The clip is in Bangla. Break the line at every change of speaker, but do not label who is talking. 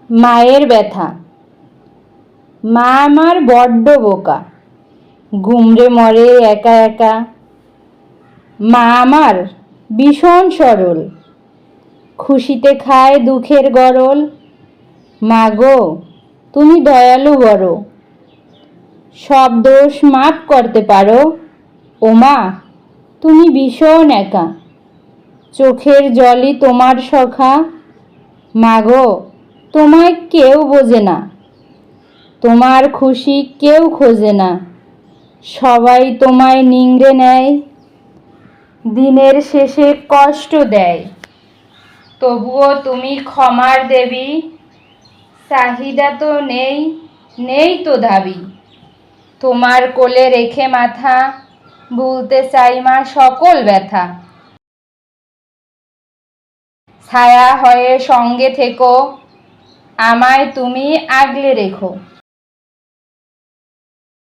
মায়ের ব্যথা। মা আমার বড্ড বোকা, ঘুমড়ে মরে একা একা। মা আমার ভীষণ সরল, খুশিতে খায় দুঃখের গরল। মা গো, তুমি দয়ালু বড়, সব দোষ মাপ করতে পারো। ও মা, তুমি ভীষণ একা, চোখের জলই তোমার সখা। মা গো, তোমায় কেউ বোঝে না, তোমার খুশি কেউ খোঁজে না। সবাই তোমায় নিংড়ে নেয়, দিনের শেষে কষ্ট দেয়। তবুও তুমি ক্ষমার দেবী, চাহিদা তো নেই, নেই তো দাবি। তোমার কোলে রেখে মাথা, ভুলতে চাই মা সকল ব্যথা। ছায়া হয়ে সঙ্গে থেকো, আমায় তুমি আগলে রেখো।